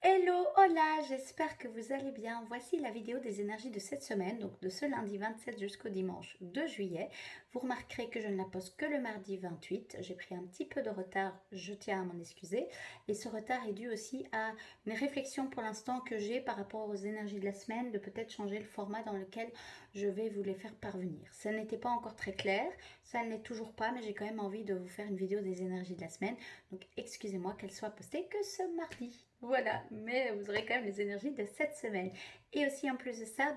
Hello, hola, j'espère que vous allez bien. Voici la vidéo des énergies de cette semaine, donc de ce lundi 27 jusqu'au dimanche 2 juillet. Vous remarquerez que je ne la poste que le mardi 28. J'ai pris un petit peu de retard, je tiens à m'en excuser. Et ce retard est dû aussi à mes réflexions pour l'instant que j'ai par rapport aux énergies de la semaine, de peut-être changer le format dans lequel je vais vous les faire parvenir. Ça n'était pas encore très clair, ça ne l'est toujours pas, mais j'ai quand même envie de vous faire une vidéo des énergies de la semaine. Donc excusez-moi qu'elle soit postée que ce mardi. Voilà, mais vous aurez quand même les énergies de cette semaine. Et aussi en plus de ça,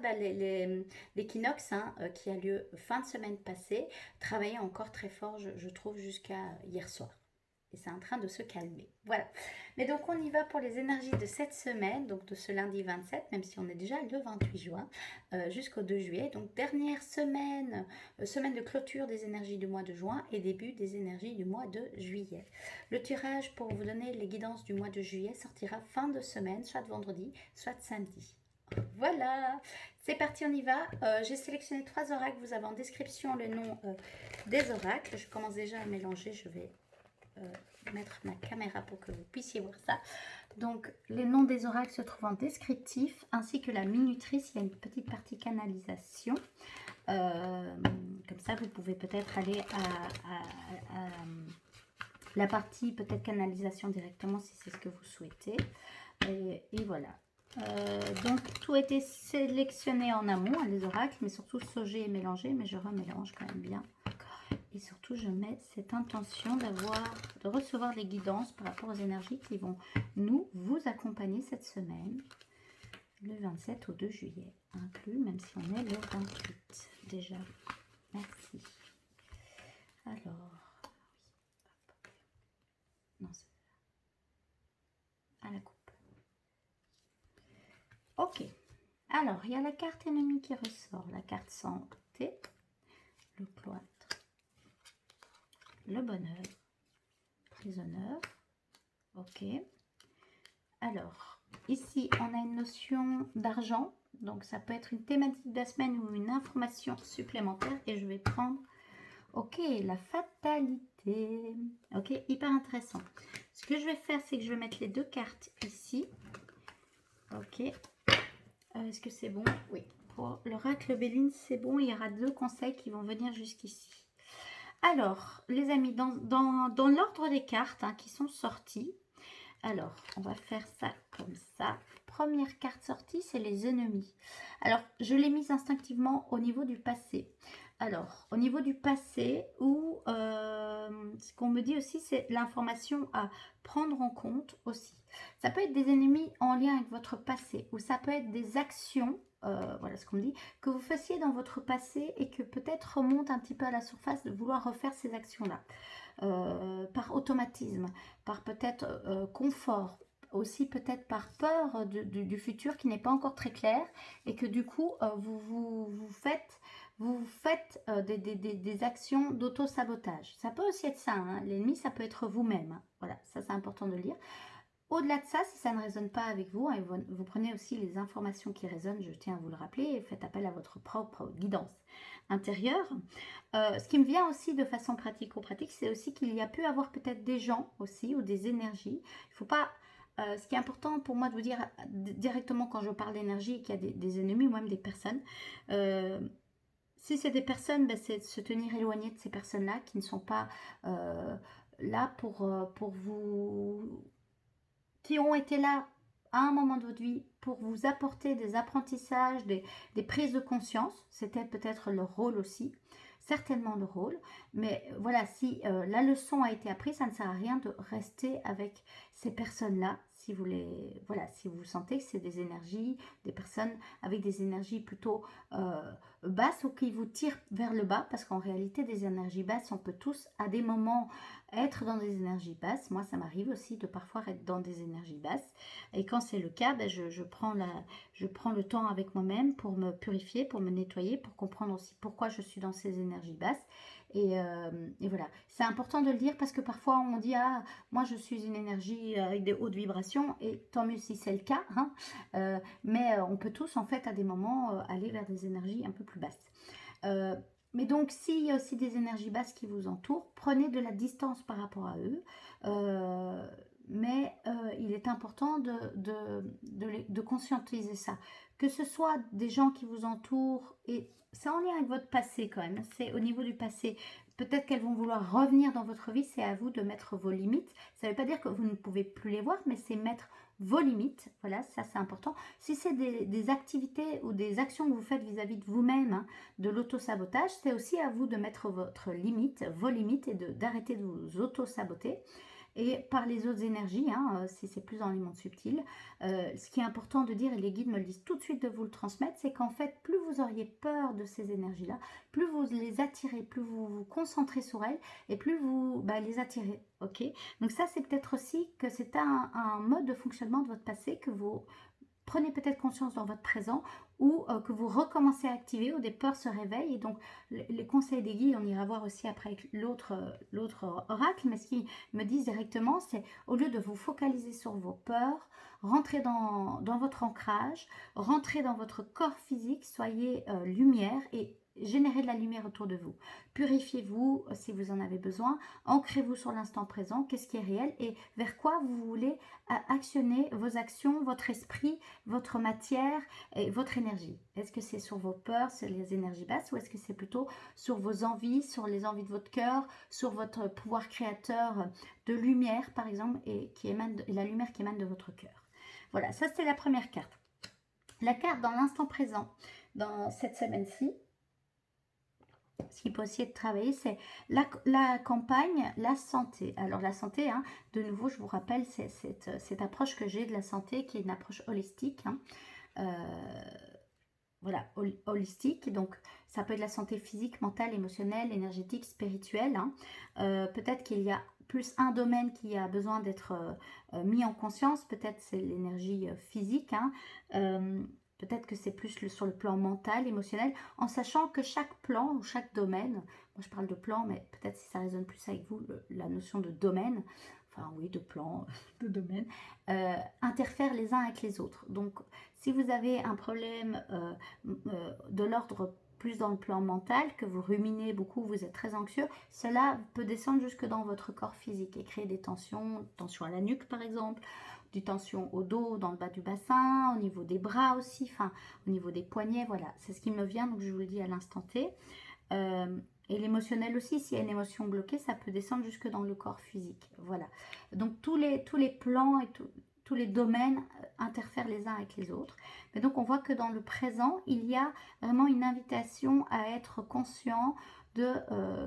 l'équinoxe qui a lieu fin de semaine passée, travaillait encore très fort, je trouve, jusqu'à hier soir. Et c'est en train de se calmer. Voilà. Mais donc on y va pour les énergies de cette semaine, donc de ce lundi 27, même si on est déjà le 28 juin, jusqu'au 2 juillet. Donc dernière semaine, semaine de clôture des énergies du mois de juin et début des énergies du mois de juillet. Le tirage pour vous donner les guidances du mois de juillet sortira fin de semaine, soit vendredi, soit samedi. Voilà, c'est parti, on y va. J'ai sélectionné 3 oracles, vous avez en description le nom des oracles. Je commence déjà à mélanger, je vais mettre ma caméra pour que vous puissiez voir ça. Donc, les noms des oracles se trouvent en descriptif, ainsi que la minutrice. Il y a une petite partie canalisation. Comme ça, vous pouvez peut-être aller à la partie peut-être canalisation directement si c'est ce que vous souhaitez. Et voilà. Donc, tout a été sélectionné en amont, les oracles, mais surtout saugé et mélangé, mais je remélange quand même bien. Et surtout, je mets cette intention de recevoir les guidances par rapport aux énergies qui vont vous accompagner cette semaine, le 27 au 2 juillet, inclus, même si on est le 28 déjà. Merci. Alors, non, c'est à la coupe. Ok. Alors, il y a la carte ennemie qui ressort, la carte santé, le cloître, le bonheur, prisonneur. Ok. Alors, ici, on a une notion d'argent. Donc, ça peut être une thématique de la semaine ou une information supplémentaire. Et je vais prendre, ok, la fatalité. Ok, hyper intéressant. Ce que je vais faire, c'est que je vais mettre les 2 cartes ici. Ok. Est-ce que c'est bon? Oui. Pour l'oracle Béline, c'est bon. Il y aura 2 conseils qui vont venir jusqu'ici. Alors, les amis, dans l'ordre des cartes qui sont sorties, alors, on va faire ça comme ça. Première carte sortie, c'est les ennemis. Alors, je l'ai mise instinctivement au niveau du passé. Alors, au niveau du passé, où ce qu'on me dit aussi, c'est l'information à prendre en compte aussi. Ça peut être des ennemis en lien avec votre passé, ou ça peut être des actions, voilà ce qu'on me dit, que vous fassiez dans votre passé et que peut-être remonte un petit peu à la surface de vouloir refaire ces actions-là. Par automatisme, par peut-être confort, aussi peut-être par peur du futur qui n'est pas encore très clair et que du coup vous faites des actions d'auto-sabotage. Ça peut aussi être ça, l'ennemi ça peut être vous-même, voilà, ça c'est important de le dire. Au-delà de ça, si ça ne résonne pas avec vous, et vous prenez aussi les informations qui résonnent, je tiens à vous le rappeler, et faites appel à votre propre guidance intérieure. Ce qui me vient aussi de façon pratico-pratique, c'est aussi qu'il y a pu avoir peut-être des gens aussi ou des énergies. Il ne faut pas... ce qui est important pour moi de vous dire directement quand je parle d'énergie, qu'il y a des ennemis ou même des personnes. Si c'est des personnes, ben, c'est de se tenir éloigné de ces personnes-là qui ne sont pas là pour vous, qui ont été là à un moment de votre vie pour vous apporter des apprentissages, des prises de conscience. C'était peut-être leur rôle aussi, certainement le rôle. Mais voilà, si la leçon a été apprise, ça ne sert à rien de rester avec ces personnes-là. Si vous voilà, si vous sentez que c'est des énergies, des personnes avec des énergies plutôt basses ou qui vous tirent vers le bas, parce qu'en réalité, des énergies basses, on peut tous à des moments être dans des énergies basses. Moi, ça m'arrive aussi de parfois être dans des énergies basses. Et quand c'est le cas, ben, je prends le temps avec moi-même pour me purifier, pour me nettoyer, pour comprendre aussi pourquoi je suis dans ces énergies basses. Et voilà. C'est important de le dire parce que parfois on dit ah, moi je suis une énergie avec des hautes vibrations et tant mieux si c'est le cas. Mais on peut tous en fait à des moments aller vers des énergies un peu plus basses. Mais donc, s'il y a aussi des énergies basses qui vous entourent, prenez de la distance par rapport à eux. mais il est important de conscientiser ça. Que ce soit des gens qui vous entourent, et c'est en lien avec votre passé quand même, c'est au niveau du passé. Peut-être qu'elles vont vouloir revenir dans votre vie, c'est à vous de mettre vos limites. Ça ne veut pas dire que vous ne pouvez plus les voir, mais c'est mettre vos limites. Voilà, ça c'est important. Si c'est des activités ou des actions que vous faites vis-à-vis de vous-même, hein, de l'auto-sabotage, c'est aussi à vous de mettre votre limite, vos limites et d'arrêter de vous auto-saboter. Et par les autres énergies, hein, si c'est plus dans les mondes subtils, ce qui est important de dire, et les guides me le disent tout de suite de vous le transmettre, c'est qu'en fait, plus vous auriez peur de ces énergies-là, plus vous les attirez, plus vous vous concentrez sur elles, et plus vous les attirez. Ok. Donc ça, c'est peut-être aussi que c'est un mode de fonctionnement de votre passé que vous prenez peut-être conscience dans votre présent, ou que vous recommencez à activer, où des peurs se réveillent. Et donc les conseils des guides, on ira voir aussi après avec l'autre oracle, mais ce qu'ils me disent directement, c'est au lieu de vous focaliser sur vos peurs, rentrez dans votre ancrage, rentrez dans votre corps physique, soyez lumière et générez de la lumière autour de vous. Purifiez-vous si vous en avez besoin, ancrez-vous sur l'instant présent, qu'est-ce qui est réel et vers quoi vous voulez actionner vos actions, votre esprit, votre matière et votre énergie. Est-ce que c'est sur vos peurs, sur les énergies basses, ou est-ce que c'est plutôt sur vos envies, sur les envies de votre cœur, sur votre pouvoir créateur de lumière par exemple, et la lumière qui émane de votre cœur. Voilà, ça c'est la première carte. La carte dans l'instant présent, dans cette semaine-ci, ce qu'il peut aussi être travaillé, c'est la campagne, la santé. Alors la santé, hein, de nouveau, je vous rappelle, c'est cette approche que j'ai de la santé, qui est une approche holistique. Hein. Voilà, holistique. Donc ça peut être la santé physique, mentale, émotionnelle, énergétique, spirituelle. Hein. Peut-être qu'il y a plus un domaine qui a besoin d'être mis en conscience. Peut-être c'est l'énergie physique. Hein. Peut-être que c'est plus sur le plan mental, émotionnel, en sachant que chaque plan ou chaque domaine, moi je parle de plan, mais peut-être si ça résonne plus avec vous, la notion de domaine, enfin oui, de plan, de domaine, interfèrent les uns avec les autres. Donc si vous avez un problème de l'ordre plus dans le plan mental, que vous ruminez beaucoup, vous êtes très anxieux, cela peut descendre jusque dans votre corps physique et créer des tensions à la nuque par exemple, des tensions au dos, dans le bas du bassin, au niveau des bras aussi, enfin au niveau des poignets, voilà, c'est ce qui me vient, donc je vous le dis à l'instant T. Et l'émotionnel aussi, s'il y a une émotion bloquée, ça peut descendre jusque dans le corps physique, voilà. Donc tous les plans et tous les domaines interfèrent les uns avec les autres. Mais donc on voit que dans le présent, il y a vraiment une invitation à être conscient de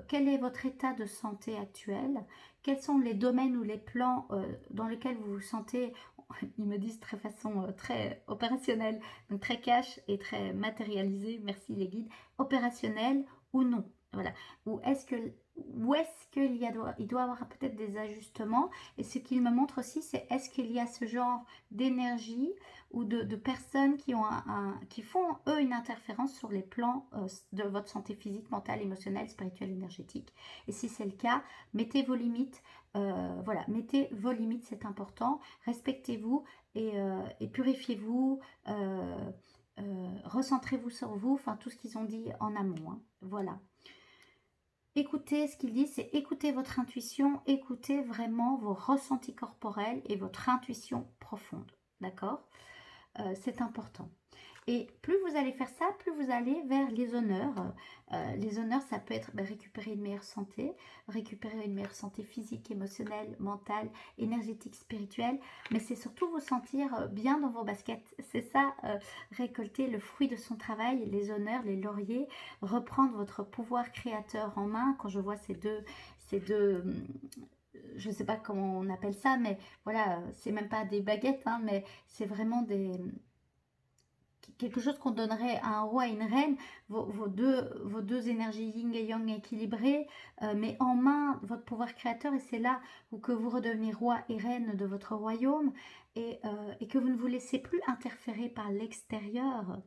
quel est votre état de santé actuel, quels sont les domaines ou les plans dans lesquels vous vous sentez, ils me disent très façon très opérationnelle, donc très cash et très matérialisée, merci les guides, opérationnel ou non. Voilà. Ou est-ce qu'il doit y avoir peut-être des ajustements, et ce qu'il me montre aussi, c'est est-ce qu'il y a ce genre d'énergie ou de personnes qui font eux une interférence sur les plans de votre santé physique, mentale, émotionnelle, spirituelle, énergétique. Et si c'est le cas, mettez vos limites, voilà, mettez vos limites, c'est important, respectez-vous et purifiez-vous, recentrez-vous sur vous, enfin tout ce qu'ils ont dit en amont, hein. Voilà. Écoutez, ce qu'il dit, c'est écoutez votre intuition, écoutez vraiment vos ressentis corporels et votre intuition profonde, d'accord? C'est important. Et plus vous allez faire ça, plus vous allez vers les honneurs. Les honneurs, ça peut être récupérer une meilleure santé physique, émotionnelle, mentale, énergétique, spirituelle. Mais c'est surtout vous sentir bien dans vos baskets. C'est ça, récolter le fruit de son travail, les honneurs, les lauriers, reprendre votre pouvoir créateur en main. Quand je vois ces deux je ne sais pas comment on appelle ça, mais voilà, c'est même pas des baguettes, hein, mais c'est vraiment quelque chose qu'on donnerait à un roi et une reine, vos deux énergies yin et yang équilibrées, mais en main, votre pouvoir créateur, et c'est là où que vous redevenez roi et reine de votre royaume, et que vous ne vous laissez plus interférer par l'extérieur,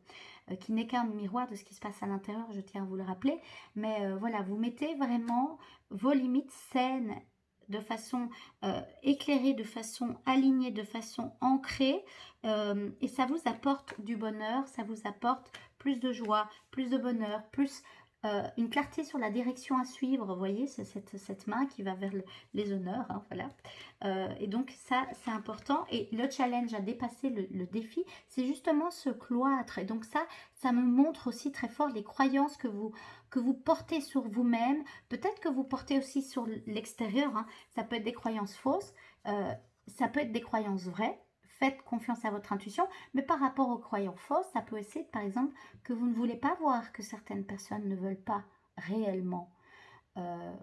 qui n'est qu'un miroir de ce qui se passe à l'intérieur, je tiens à vous le rappeler, mais voilà, vous mettez vraiment vos limites saines, de façon éclairée, de façon alignée, de façon ancrée, et ça vous apporte du bonheur, ça vous apporte plus de joie, plus de bonheur, plus une clarté sur la direction à suivre, vous voyez, c'est cette main qui va vers les honneurs, hein, voilà. Et donc ça, c'est important. Et le challenge à dépasser, le défi, c'est justement ce cloître. Et donc ça me montre aussi très fort les croyances que vous portez sur vous-même, peut-être que vous portez aussi sur l'extérieur, hein. Ça peut être des croyances fausses, ça peut être des croyances vraies. Faites confiance à votre intuition, mais par rapport aux croyances fausses, ça peut aussi être par exemple que vous ne voulez pas voir, que certaines personnes ne veulent pas réellement. Euh,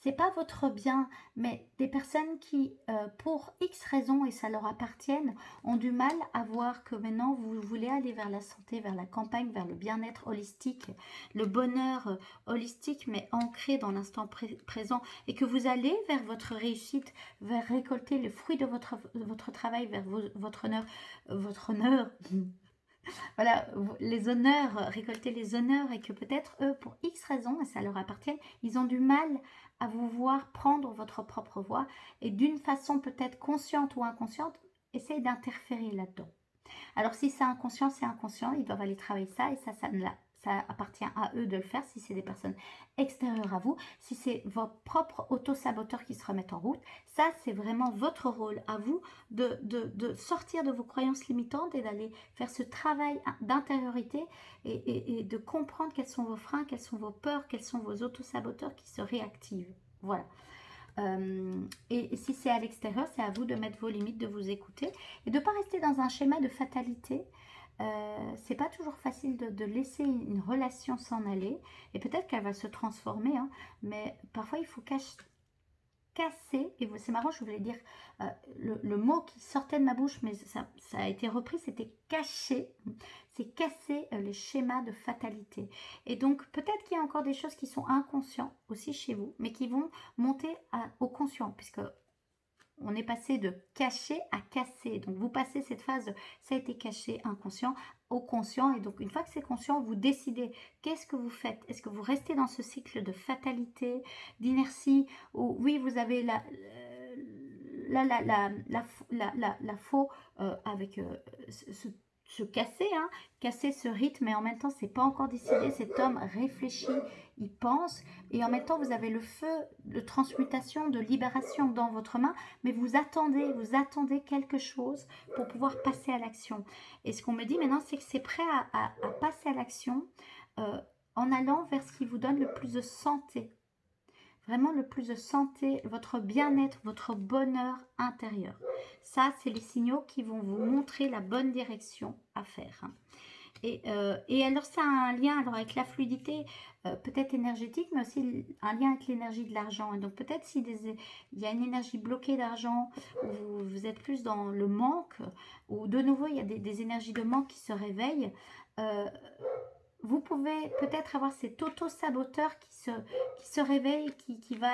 c'est pas votre bien, mais des personnes qui, pour X raisons, et ça leur appartienne, ont du mal à voir que maintenant vous voulez aller vers la santé, vers la campagne, vers le bien-être holistique, le bonheur holistique, mais ancré dans l'instant présent, et que vous allez vers votre réussite, vers récolter le fruit de votre travail, vers votre honneur, voilà, les honneurs, récolter les honneurs, et que peut-être eux, pour X raisons, et ça leur appartient, ils ont du mal à vous voir prendre votre propre voie, et d'une façon peut-être consciente ou inconsciente, essayent d'interférer là-dedans. Alors si c'est inconscient, ils doivent aller travailler ça, et ça appartient à eux de le faire si c'est des personnes extérieures à vous. Si c'est vos propres auto-saboteurs qui se remettent en route, ça c'est vraiment votre rôle à vous de sortir de vos croyances limitantes et d'aller faire ce travail d'intériorité et de comprendre quels sont vos freins, quelles sont vos peurs, quels sont vos auto-saboteurs qui se réactivent. Voilà. Et si c'est à l'extérieur, c'est à vous de mettre vos limites, de vous écouter et de ne pas rester dans un schéma de fatalité. C'est pas toujours facile de laisser une relation s'en aller, et peut-être qu'elle va se transformer, hein, mais parfois il faut casser, et c'est marrant, je voulais dire le mot qui sortait de ma bouche, mais ça a été repris, c'était cacher, c'est casser les schémas de fatalité. Et donc peut-être qu'il y a encore des choses qui sont inconscientes aussi chez vous, mais qui vont monter au conscient, puisque on est passé de cacher à casser. Donc vous passez cette phase de ça a été caché, inconscient, au conscient. Et donc une fois que c'est conscient, vous décidez qu'est-ce que vous faites. Est-ce que vous restez dans ce cycle de fatalité, d'inertie, où oui, vous avez la faux avec se casser, hein, casser ce rythme, et en même temps, c'est pas encore décidé. Cet homme réfléchit, il pense, et en même temps, vous avez le feu de transmutation, de libération dans votre main, mais vous attendez quelque chose pour pouvoir passer à l'action. Et ce qu'on me dit maintenant, c'est que c'est prêt à passer à l'action en allant vers ce qui vous donne le plus de santé. Vraiment le plus de santé, votre bien-être, votre bonheur intérieur. Ça, c'est les signaux qui vont vous montrer la bonne direction à faire. Et alors, ça a un lien alors, avec la fluidité, peut-être énergétique, mais aussi un lien avec l'énergie de l'argent. Et donc, peut-être s'il y a une énergie bloquée d'argent, ou vous êtes plus dans le manque, ou de nouveau, il y a des énergies de manque qui se réveillent, vous pouvez peut-être avoir cet auto-saboteur qui se réveille, qui va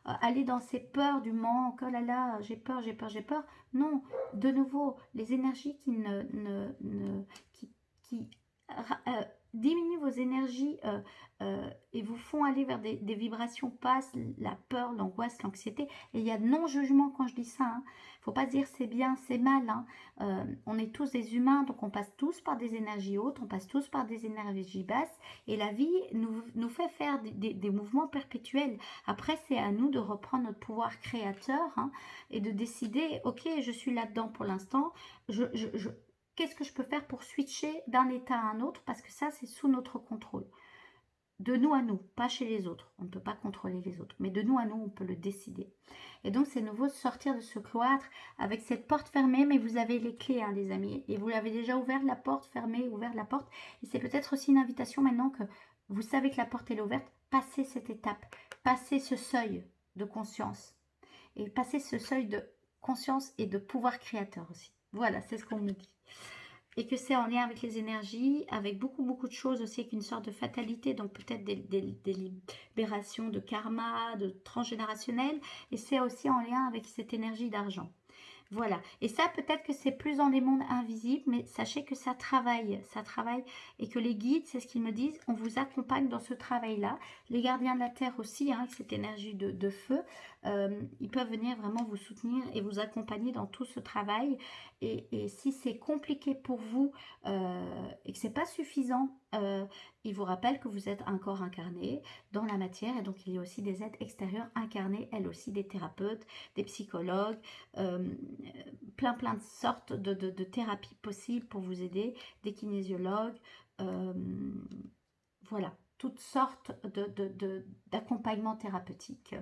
aller dans ces peurs du manque. Oh là là, j'ai peur, j'ai peur, j'ai peur. Non, de nouveau, les énergies qui diminuent vos énergies et vous font aller vers des vibrations basses, la peur, l'angoisse, l'anxiété. Et il y a non-jugement quand je dis ça. Hein. Faut pas se dire c'est bien, c'est mal. Hein. On est tous des humains, donc on passe tous par des énergies hautes, on passe tous par des énergies basses, et la vie nous fait faire des mouvements perpétuels. Après, c'est à nous de reprendre notre pouvoir créateur, hein, et de décider, ok, je suis là-dedans pour l'instant, qu'est-ce que je peux faire pour switcher d'un état à un autre, parce que ça, c'est sous notre contrôle. De nous à nous, pas chez les autres. On ne peut pas contrôler les autres, mais de nous à nous, on peut le décider. Et donc, c'est nouveau de sortir de ce cloître avec cette porte fermée, mais vous avez les clés, hein, les amis. Et vous l'avez déjà ouvert la porte, fermée, ouvert la porte. Et c'est peut-être aussi une invitation maintenant que vous savez que la porte est ouverte. Passez cette étape, passez ce seuil de conscience. Et passez ce seuil de conscience et de pouvoir créateur aussi. Voilà, c'est ce qu'on me dit. Et que c'est en lien avec les énergies, avec beaucoup de choses aussi, avec une sorte de fatalité, donc peut-être des libérations de karma, de transgénérationnel, et c'est aussi en lien avec cette énergie d'argent. Voilà. Et ça, peut-être que c'est plus dans les mondes invisibles, mais sachez que ça travaille, et que les guides, c'est ce qu'ils me disent, on vous accompagne dans ce travail-là. Les gardiens de la Terre aussi, hein, avec cette énergie de feu, ils peuvent venir vraiment vous soutenir et vous accompagner dans tout ce travail. Et si c'est compliqué pour vous et que c'est pas suffisant, il vous rappelle que vous êtes un corps incarné dans la matière et donc il y a aussi des êtres extérieurs incarnés, elles aussi des thérapeutes, des psychologues, plein de sortes de thérapies possibles pour vous aider, des kinésiologues, voilà, toutes sortes d'accompagnements thérapeutiques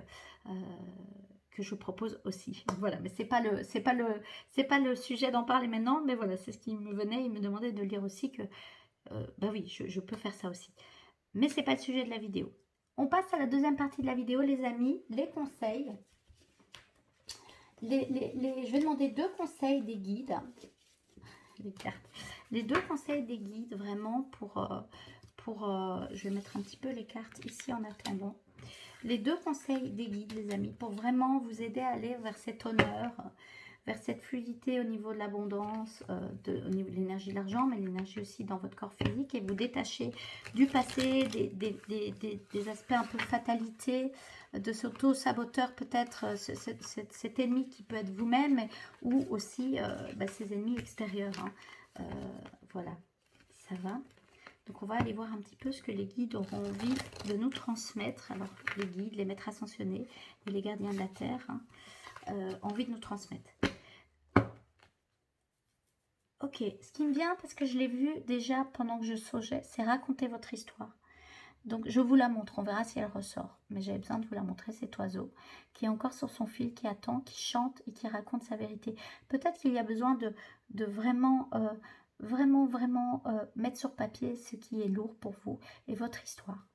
que je propose aussi. Voilà, mais c'est pas le sujet d'en parler maintenant, mais voilà, c'est ce qui me venait, il me demandait de lire aussi que bah oui, je peux faire ça aussi. Mais c'est pas le sujet de la vidéo. On passe à la deuxième partie de la vidéo, les amis, les conseils. Je vais demander 2 conseils des guides. Les cartes. Les 2 conseils des guides, vraiment, je vais mettre un petit peu les cartes ici en attendant. Les 2 conseils des guides, les amis, pour vraiment vous aider à aller vers cet honneur, vers cette fluidité au niveau de l'abondance, au niveau de l'énergie de l'argent, mais l'énergie aussi dans votre corps physique, et vous détacher du passé, des aspects un peu fatalité, de cet auto-saboteur peut-être, cet ennemi qui peut être vous-même, ou aussi ces ennemis extérieurs. Hein. Voilà, ça va. Donc on va aller voir un petit peu ce que les guides auront envie de nous transmettre. Alors les guides, les maîtres ascensionnés et les gardiens de la terre, envie de nous transmettre. Ok, ce qui me vient, parce que je l'ai vu déjà pendant que je saugeais, c'est raconter votre histoire. Donc je vous la montre, on verra si elle ressort. Mais j'avais besoin de vous la montrer, cet oiseau qui est encore sur son fil, qui attend, qui chante et qui raconte sa vérité. Peut-être qu'il y a besoin de vraiment, vraiment mettre sur papier ce qui est lourd pour vous et votre histoire.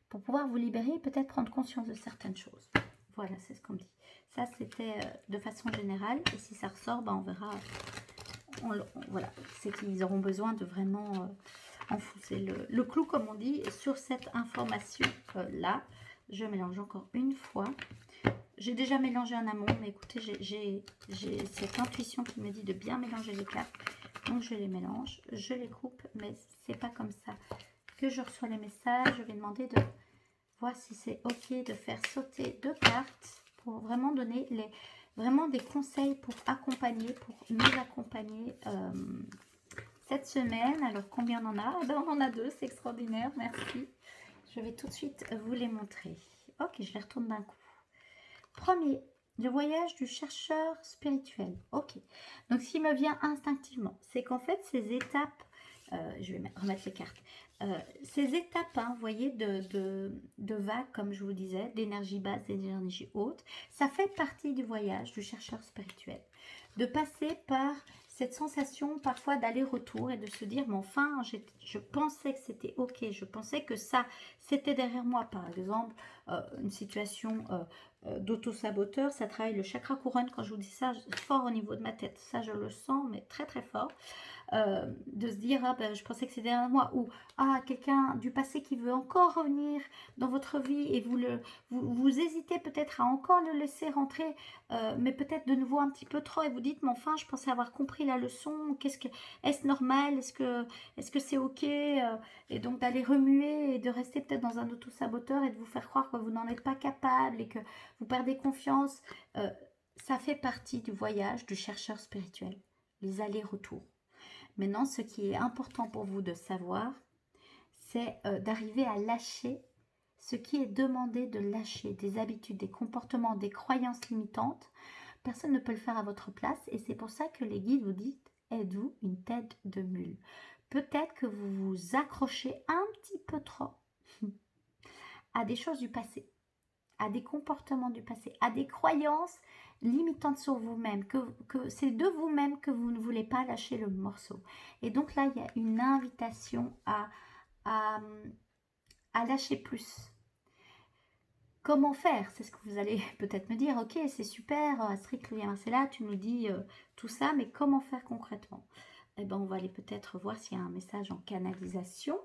Pour pouvoir vous libérer et peut-être prendre conscience de certaines choses. Voilà, c'est ce qu'on dit. Ça, c'était de façon générale. Et si ça ressort, ben, on verra. Voilà, c'est qu'ils auront besoin de vraiment enfoncer le clou, comme on dit, sur cette information-là. Je mélange encore une fois. J'ai déjà mélangé en amont, mais écoutez, j'ai cette intuition qui me dit de bien mélanger les cartes. Donc, je les mélange, je les coupe, mais c'est pas comme ça que je reçois les messages. Je vais demander de voir si c'est OK de faire sauter 2 cartes pour vraiment donner vraiment des conseils pour nous accompagner cette semaine. Alors, combien on en a? Ben, on en a 2, c'est extraordinaire, merci. Je vais tout de suite vous les montrer. Ok, je les retourne d'un coup. Premier, le voyage du chercheur spirituel. Ok, donc ce qui me vient instinctivement, c'est qu'en fait, ces étapes, je vais remettre les cartes, ces étapes, vous voyez, de vagues, comme je vous disais, d'énergie basse et d'énergie haute, ça fait partie du voyage du chercheur spirituel. De passer par cette sensation parfois d'aller-retour et de se dire, mais enfin, je pensais que c'était ok, je pensais que ça, c'était derrière moi, par exemple, une situation d'auto-saboteur, ça travaille le chakra couronne, quand je vous dis ça, fort au niveau de ma tête, ça je le sens, mais très très fort. De se dire, ah, ben, je pensais que c'était derrière moi, ou quelqu'un du passé qui veut encore revenir dans votre vie et vous hésitez peut-être à encore le laisser rentrer, mais peut-être de nouveau un petit peu trop, et vous dites, mais enfin, je pensais avoir compris la leçon, est-ce normal, est-ce que c'est ok, et donc d'aller remuer et de rester peut-être dans un auto-saboteur et de vous faire croire que vous n'en êtes pas capable et que vous perdez confiance, ça fait partie du voyage du chercheur spirituel, les allers-retours. Maintenant, ce qui est important pour vous de savoir, c'est d'arriver à lâcher ce qui est demandé de lâcher, des habitudes, des comportements, des croyances limitantes. Personne ne peut le faire à votre place et c'est pour ça que les guides vous disent « êtes-vous une tête de mule ?» Peut-être que vous vous accrochez un petit peu trop à des choses du passé, à des comportements du passé, à des croyances limitantes sur vous-même, que c'est de vous-même que vous ne voulez pas lâcher le morceau. Et donc là, il y a une invitation à lâcher plus. Comment faire? C'est ce que vous allez peut-être me dire. Ok, c'est super, Astrid, Chloé, Marcella, tu nous dis tout ça, mais comment faire concrètement? Eh bien, on va aller peut-être voir s'il y a un message en canalisation.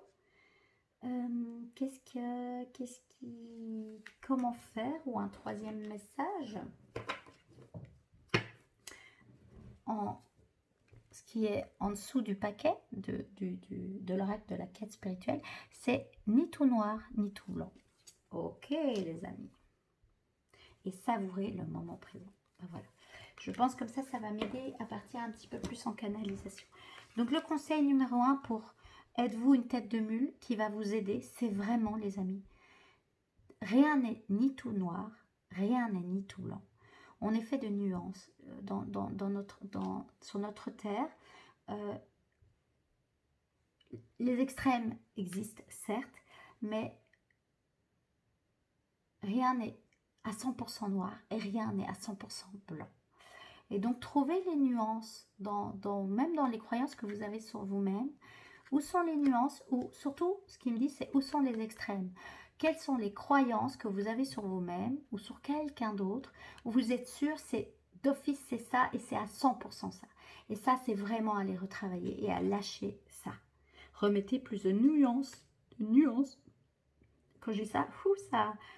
Comment faire? Ou un troisième message ce qui est en dessous du paquet de l'oracle de la quête spirituelle, c'est ni tout noir ni tout blanc. Ok les amis, et savourez le moment présent. Ben voilà, je pense comme ça va m'aider à partir un petit peu plus en canalisation. Donc le conseil numéro 1 pour êtes-vous une tête de mule qui va vous aider? C'est vraiment, les amis, rien n'est ni tout noir, rien n'est ni tout blanc. On est fait de nuances sur notre terre. Les extrêmes existent, certes, mais rien n'est à 100% noir et rien n'est à 100% blanc. Et donc, trouvez les nuances, même dans les croyances que vous avez sur vous-même. Où sont les nuances? Ou surtout, ce qui me dit, c'est où sont les extrêmes? Quelles sont les croyances que vous avez sur vous-même ou sur quelqu'un d'autre où vous êtes sûr, c'est d'office, c'est ça et c'est à 100% ça. Et ça, c'est vraiment à les retravailler et à lâcher ça. Remettez plus de nuances. Quand j'ai ça,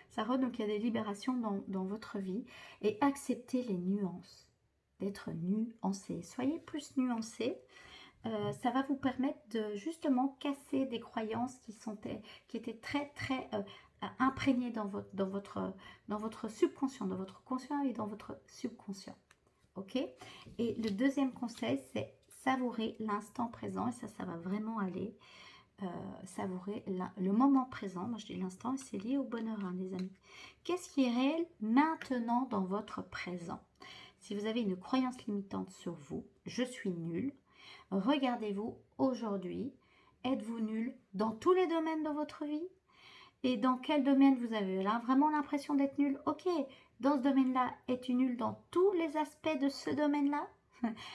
ça rend, donc il y a des libérations dans votre vie. Et acceptez les nuances. D'être nuancé. Soyez plus nuancé. Ça va vous permettre de justement casser des croyances qui étaient très très imprégnées dans votre subconscient, dans votre conscient et dans votre subconscient. Ok? Et le deuxième conseil, c'est savourer l'instant présent. Et ça va vraiment aller. Savourer le moment présent. Moi je dis l'instant et c'est lié au bonheur, hein, les amis. Qu'est-ce qui est réel maintenant dans votre présent? Si vous avez une croyance limitante sur vous, je suis nul. Regardez-vous aujourd'hui. Êtes-vous nul dans tous les domaines de votre vie? Et dans quel domaine vous avez là vraiment l'impression d'être nul? Ok, dans ce domaine-là, es-tu nul dans tous les aspects de ce domaine-là?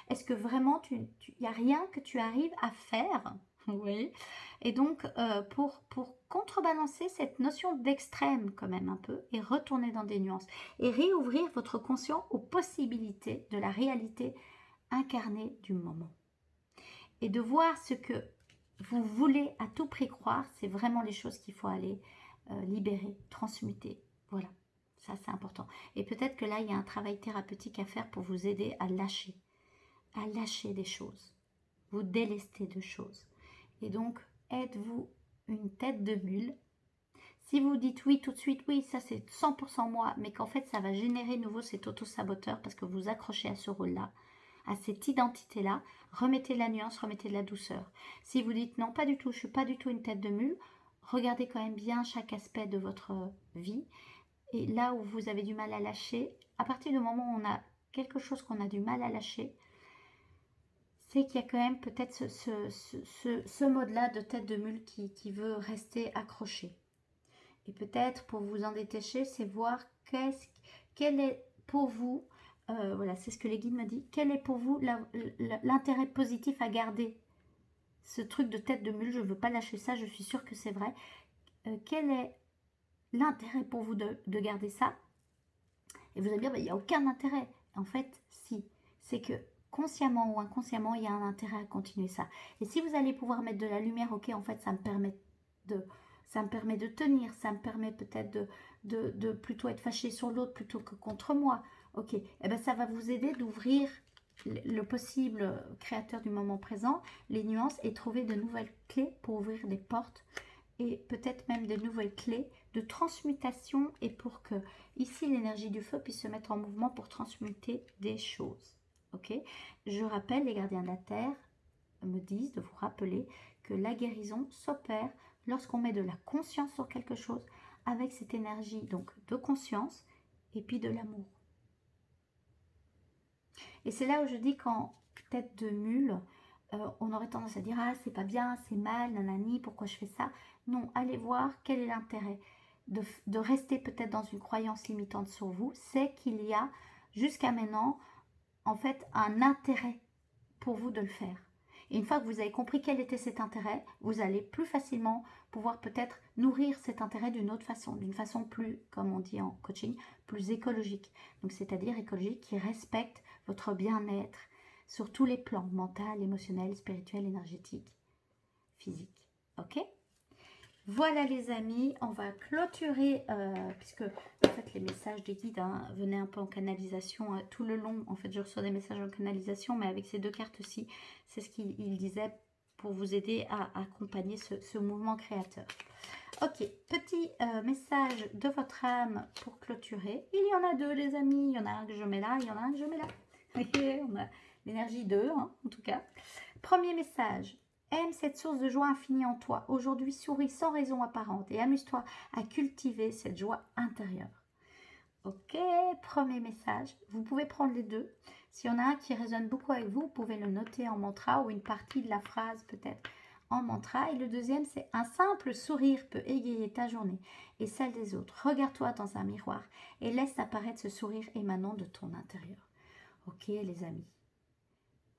Est-ce que vraiment, il n'y a rien que tu arrives à faire? Vous voyez? Et donc, pour contrebalancer cette notion d'extrême quand même un peu, et retourner dans des nuances, et réouvrir votre conscient aux possibilités de la réalité incarnée du moment. Et de voir ce que vous voulez à tout prix croire, c'est vraiment les choses qu'il faut aller libérer, transmuter. Voilà, ça c'est important. Et peut-être que là, il y a un travail thérapeutique à faire pour vous aider à lâcher des choses, vous délester de choses. Et donc, êtes-vous une tête de mule? Si vous dites oui tout de suite, oui, ça c'est 100% moi, mais qu'en fait ça va générer nouveau cet auto-saboteur parce que vous accrochez à ce rôle-là, à cette identité-là, remettez de la nuance, remettez de la douceur. Si vous dites non, pas du tout, je ne suis pas du tout une tête de mule, regardez quand même bien chaque aspect de votre vie. Et là où vous avez du mal à lâcher, à partir du moment où on a quelque chose qu'on a du mal à lâcher, c'est qu'il y a quand même peut-être ce mode-là de tête de mule qui veut rester accroché. Et peut-être pour vous en détacher, c'est voir quel est pour vous, voilà, c'est ce que les guides me disent, quel est pour vous l'intérêt positif à garder ce truc de tête de mule, je ne veux pas lâcher ça, je suis sûre que c'est vrai. Quel est l'intérêt pour vous de garder ça? Et vous allez dire, il n'y a aucun intérêt. En fait, si, c'est que consciemment ou inconsciemment, il y a un intérêt à continuer ça. Et si vous allez pouvoir mettre de la lumière, ok, en fait, ça me permet de tenir, ça me permet peut-être de plutôt être fâché sur l'autre plutôt que contre moi. Ok, et ben ça va vous aider d'ouvrir le possible créateur du moment présent, les nuances et trouver de nouvelles clés pour ouvrir des portes et peut-être même de nouvelles clés de transmutation et pour que ici l'énergie du feu puisse se mettre en mouvement pour transmuter des choses. Ok, je rappelle, les gardiens de la terre me disent de vous rappeler que la guérison s'opère lorsqu'on met de la conscience sur quelque chose avec cette énergie donc de conscience et puis de l'amour. Et c'est là où je dis qu'en tête de mule, on aurait tendance à dire ah c'est pas bien, c'est mal, nanani, pourquoi je fais ça? Non, allez voir quel est l'intérêt de rester peut-être dans une croyance limitante sur vous, c'est qu'il y a jusqu'à maintenant en fait un intérêt pour vous de le faire. Et une fois que vous avez compris quel était cet intérêt, vous allez plus facilement pouvoir peut-être nourrir cet intérêt d'une autre façon, d'une façon plus, comme on dit en coaching, plus écologique. Donc c'est-à-dire écologique qui respecte votre bien-être sur tous les plans, mental, émotionnel, spirituel, énergétique, physique. Ok ? Voilà les amis, on va clôturer, puisque en fait les messages des guides venaient un peu en canalisation tout le long. En fait je reçois des messages en canalisation, mais avec ces deux cartes-ci, c'est ce qu'il disait pour vous aider à accompagner ce mouvement créateur. Ok, petit message de votre âme pour clôturer. Il y en a deux les amis, il y en a un que je mets là, il y en a un que je mets là. On a l'énergie 2 hein, en tout cas. Premier message. Aime cette source de joie infinie en toi. Aujourd'hui, souris sans raison apparente et amuse-toi à cultiver cette joie intérieure. Ok, premier message. Vous pouvez prendre les deux. S'il y en a un qui résonne beaucoup avec vous, vous pouvez le noter en mantra ou une partie de la phrase peut-être en mantra. Et le deuxième, c'est un simple sourire peut égayer ta journée et celle des autres. Regarde-toi dans un miroir et laisse apparaître ce sourire émanant de ton intérieur. Ok, les amis.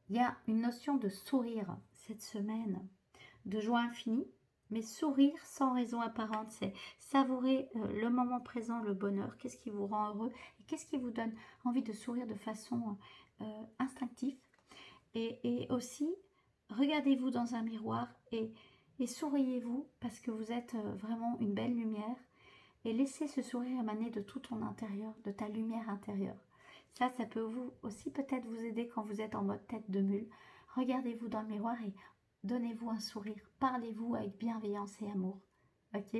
Il y a une notion de sourire cette semaine, de joie infinie, mais sourire sans raison apparente, c'est savourer le moment présent, le bonheur, qu'est-ce qui vous rend heureux et qu'est-ce qui vous donne envie de sourire de façon instinctive. Et aussi, regardez-vous dans un miroir et souriez-vous parce que vous êtes vraiment une belle lumière et laissez ce sourire émaner de tout ton intérieur, de ta lumière intérieure. Ça peut vous aussi peut-être vous aider quand vous êtes en mode tête de mule. Regardez-vous dans le miroir et donnez-vous un sourire. Parlez-vous avec bienveillance et amour. Ok?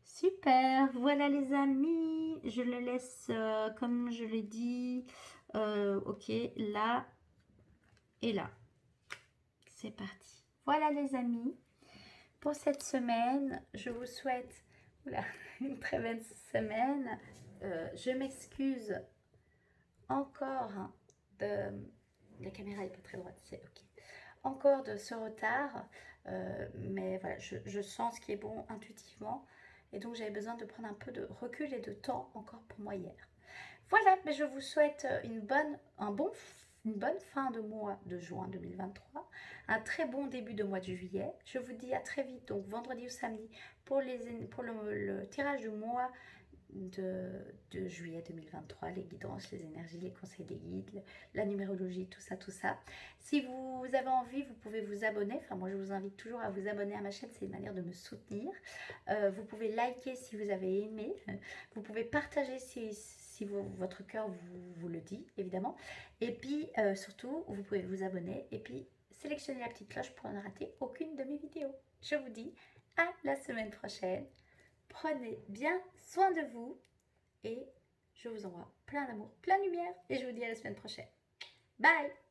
Super! Voilà les amis. Je le laisse comme je l'ai dit. Ok, là et là. C'est parti. Voilà les amis. Pour cette semaine, je vous souhaite une très belle semaine. Je m'excuse encore de... La caméra n'est pas très droite, c'est ok. Encore de ce retard, mais voilà, je sens ce qui est bon intuitivement. Et donc j'avais besoin de prendre un peu de recul et de temps encore pour moi hier. Voilà, mais je vous souhaite une bonne fin de mois de juin 2023, un très bon début de mois de juillet. Je vous dis à très vite, donc vendredi ou samedi, pour le tirage du mois de juillet 2023, les guidances, les énergies, les conseils des guides, la numérologie, tout ça, tout ça. Si vous avez envie, vous pouvez vous abonner. Enfin, moi, je vous invite toujours à vous abonner à ma chaîne. C'est une manière de me soutenir. Vous pouvez liker si vous avez aimé. Vous pouvez partager si votre cœur vous le dit, évidemment. Et puis, surtout, vous pouvez vous abonner et puis sélectionner la petite cloche pour ne rater aucune de mes vidéos. Je vous dis à la semaine prochaine. Prenez bien soin de vous et je vous envoie plein d'amour, plein de lumière et je vous dis à la semaine prochaine. Bye!